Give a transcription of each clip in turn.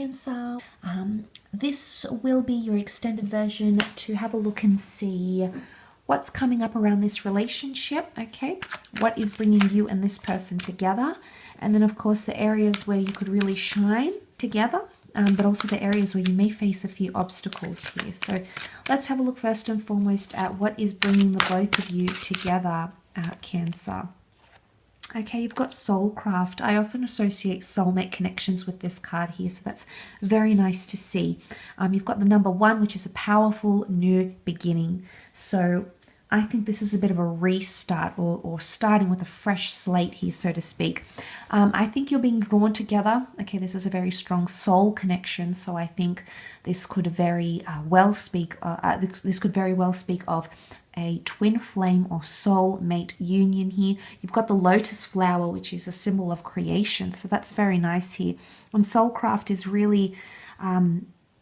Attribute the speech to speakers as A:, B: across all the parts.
A: Cancer. This will be your extended version to have a look and see what's coming up around this relationship, okay? What is bringing you and this person together? And then, of course, the areas where you could really shine together, but also the areas where you may face a few obstacles here. So let's have a look first and foremost at what is bringing the both of you together, Cancer. Okay, you've got soulcraft. I often associate soulmate connections with this card here, so that's very nice to see. You've got the number 1, which is a powerful new beginning. So I think this is a bit of a restart or starting with a fresh slate here, so to speak. I think you're being drawn together. Okay, this is a very strong soul connection, so I think this could very well speak. This could very well speak of a twin flame or soul mate union here. You've got the lotus flower, which is a symbol of creation, so that's very nice here. And soulcraft is really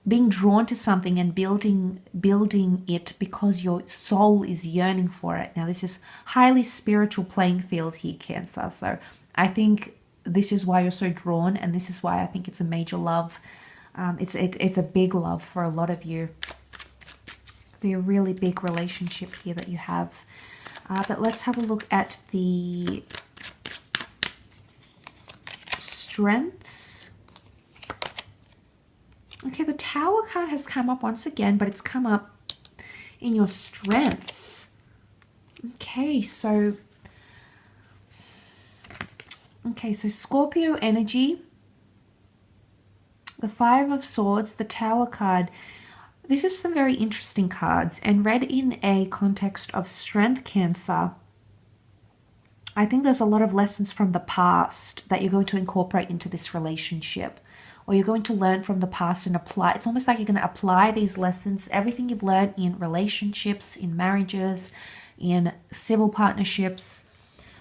A: being drawn to something and building it because your soul is yearning for it. Now, this is highly spiritual playing field here, Cancer. So I think this is why you're so drawn, and this is why I think it's a major love. It's a big love for a lot of you. Be a really big relationship here that you have. But let's have a look at the strengths. Okay, the Tower card has come up once again, but it's come up in your strengths. Okay, so Scorpio energy, the 5 of Swords, the Tower card. This is some very interesting cards, and read in a context of strength, Cancer. I think there's a lot of lessons from the past that you're going to incorporate into this relationship, or you're going to learn from the past and apply. It's almost like you're going to apply these lessons, everything you've learned in relationships, in marriages, in civil partnerships.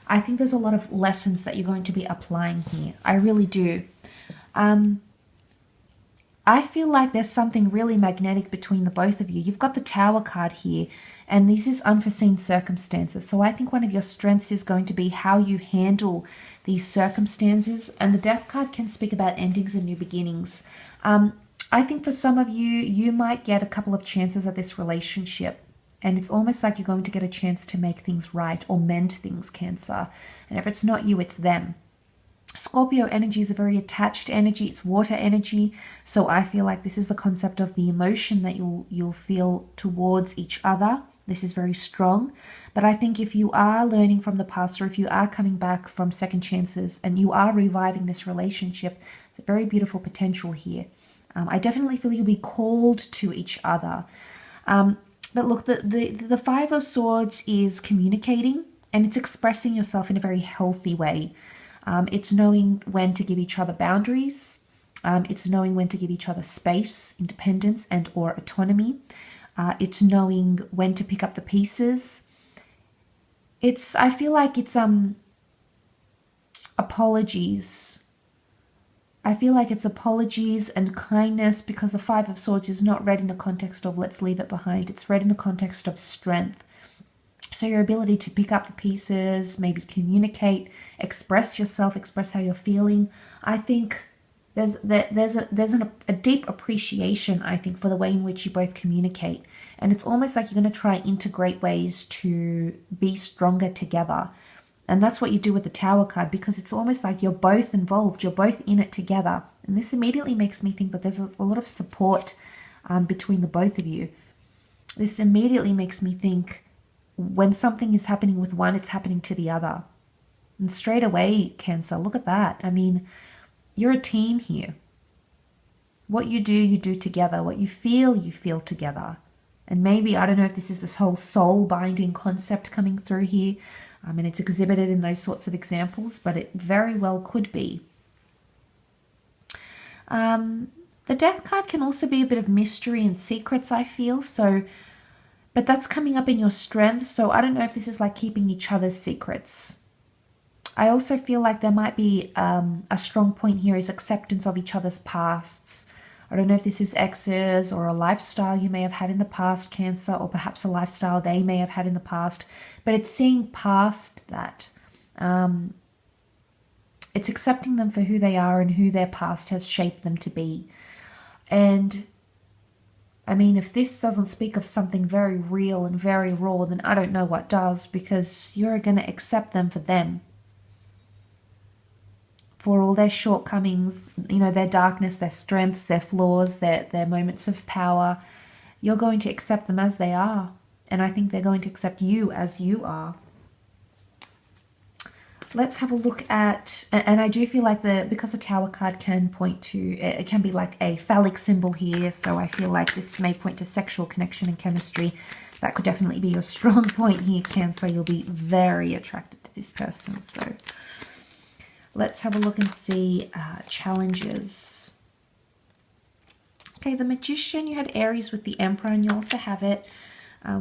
A: I think there's a lot of lessons that you're going to be applying here. I really do. I feel like there's something really magnetic between the both of you. You've got the Tower card here, and this is unforeseen circumstances. So I think one of your strengths is going to be how you handle these circumstances. And the Death card can speak about endings and new beginnings. I think for some of you, you might get a couple of chances at this relationship. And it's almost like you're going to get a chance to make things right or mend things, Cancer. And if it's not you, it's them. Scorpio energy is a very attached energy. It's water energy. So I feel like this is the concept of the emotion that you'll feel towards each other. This is very strong. But I think if you are learning from the past, or if you are coming back from second chances and you are reviving this relationship, it's a very beautiful potential here. I definitely feel you'll be called to each other. But look, the 5 of Swords is communicating, and it's expressing yourself in a very healthy way. It's knowing when to give each other boundaries. It's knowing when to give each other space, independence, and or autonomy. It's knowing when to pick up the pieces. I feel like it's apologies. I feel like it's apologies and kindness, because the 5 of Swords is not read in a context of let's leave it behind. It's read in a context of strength. So your ability to pick up the pieces, maybe communicate, express yourself, express how you're feeling. I think there's a deep appreciation, I think, for the way in which you both communicate. And it's almost like you're going to try and integrate ways to be stronger together. And that's what you do with the Tower card, because it's almost like you're both involved. You're both in it together. And this immediately makes me think that there's a lot of support between the both of you. This immediately makes me think when something is happening with one, it's happening to the other. And straight away, Cancer, look at that. I mean, you're a team here. What you do together. What you feel together. And maybe, I don't know if this is this whole soul binding concept coming through here. And it's exhibited in those sorts of examples, but it very well could be. The Death card can also be a bit of mystery and secrets, I feel. But that's coming up in your strength. So I don't know if this is like keeping each other's secrets. I also feel like there might be a strong point here is acceptance of each other's pasts. I don't know if this is exes or a lifestyle you may have had in the past, Cancer, or perhaps a lifestyle they may have had in the past. But it's seeing past that. It's accepting them for who they are and who their past has shaped them to be. And I mean, if this doesn't speak of something very real and very raw, then I don't know what does, because you're going to accept them for them. For all their shortcomings, you know, their darkness, their strengths, their flaws, their moments of power. You're going to accept them as they are. And I think they're going to accept you as you are. Let's have a look at, and I do feel like because the Tower card can point to, it can be like a phallic symbol here, so I feel like this may point to sexual connection and chemistry. That could definitely be your strong point here, Cancer. You'll be very attracted to this person. So let's have a look and see challenges. Okay, the Magician, you had Aries with the Emperor, and you also have it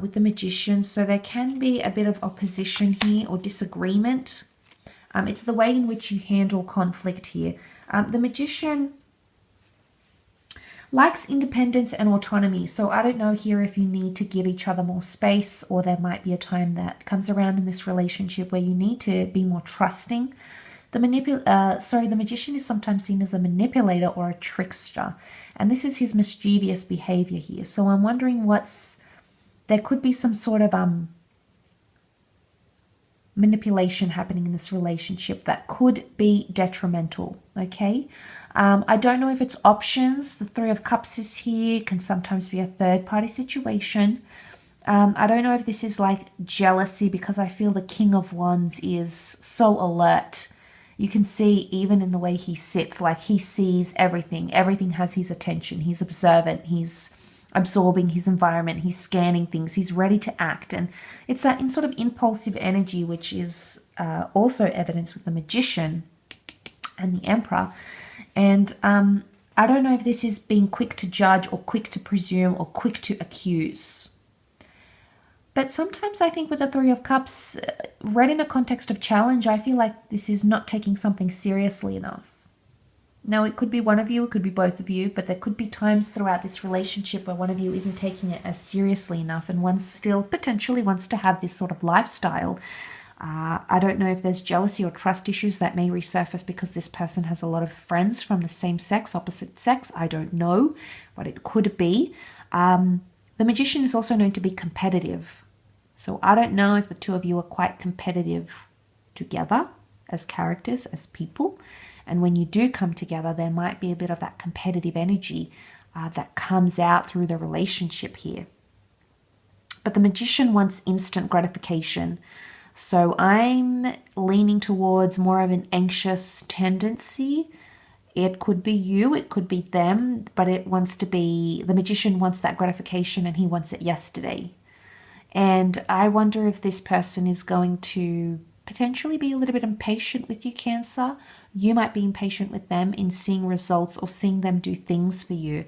A: with the Magician. So there can be a bit of opposition here or disagreement. It's the way in which you handle conflict here. The Magician likes independence and autonomy. So I don't know here if you need to give each other more space, or there might be a time that comes around in this relationship where you need to be more trusting. The Magician is sometimes seen as a manipulator or a trickster. And this is his mischievous behavior here. So I'm wondering there could be some sort of manipulation happening in this relationship that could be detrimental. Okay, I don't know if it's options. The Three of Cups is here, can sometimes be a third party situation. I don't know if this is like jealousy, because I feel the King of Wands is so alert. You can see even in the way he sits, like he sees everything. Everything has his attention. He's observant. He's absorbing his environment, he's scanning things, he's ready to act. And it's that in sort of impulsive energy, which is also evidenced with the Magician and the Emperor. And I don't know if this is being quick to judge or quick to presume or quick to accuse. But sometimes I think with the Three of Cups, read in a context of challenge, I feel like this is not taking something seriously enough. Now, it could be one of you, it could be both of you, but there could be times throughout this relationship where one of you isn't taking it as seriously enough, and one still potentially wants to have this sort of lifestyle. I don't know if there's jealousy or trust issues that may resurface because this person has a lot of friends from the same sex, opposite sex. I don't know, but it could be. The Magician is also known to be competitive. So I don't know if the two of you are quite competitive together as characters, as people. And when you do come together, there might be a bit of that competitive energy that comes out through the relationship here. But the Magician wants instant gratification. So I'm leaning towards more of an anxious tendency. It could be you, it could be them, but it wants to be, the Magician wants that gratification and he wants it yesterday. And I wonder if this person is going to potentially be a little bit impatient with you, Cancer. You might be impatient with them in seeing results or seeing them do things for you.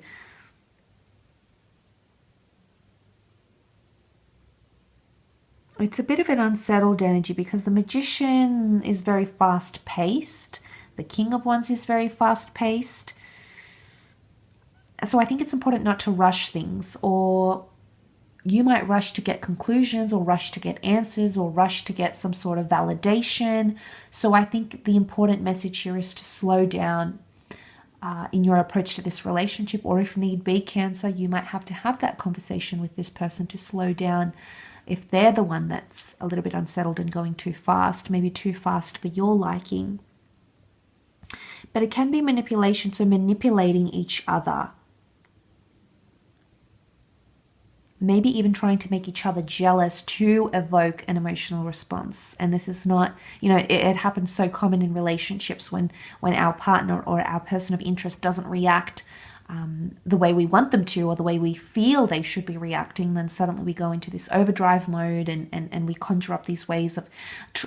A: It's a bit of an unsettled energy because the Magician is very fast-paced. The King of Wands is very fast-paced. So I think it's important not to rush things, or you might rush to get conclusions or rush to get answers or rush to get some sort of validation. So I think the important message here is to slow down in your approach to this relationship, or if need be, Cancer, you might have to have that conversation with this person to slow down if they're the one that's a little bit unsettled and going too fast, maybe too fast for your liking. But it can be manipulation, so manipulating each other. Maybe even trying to make each other jealous to evoke an emotional response. And this is not, it happens so common in relationships when our partner or our person of interest doesn't react the way we want them to, or the way we feel they should be reacting, then suddenly we go into this overdrive mode and we conjure up these ways of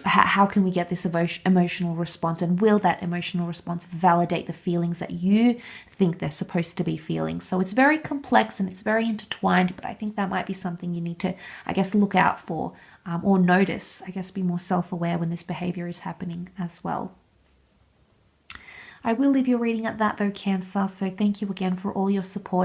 A: how can we get this emotional response, and will that emotional response validate the feelings that you think they're supposed to be feeling. So it's very complex and it's very intertwined, but I think that might be something you need to, I guess, look out for or notice, I guess, be more self-aware when this behavior is happening as well. I will leave your reading at that though, Cancer, so thank you again for all your support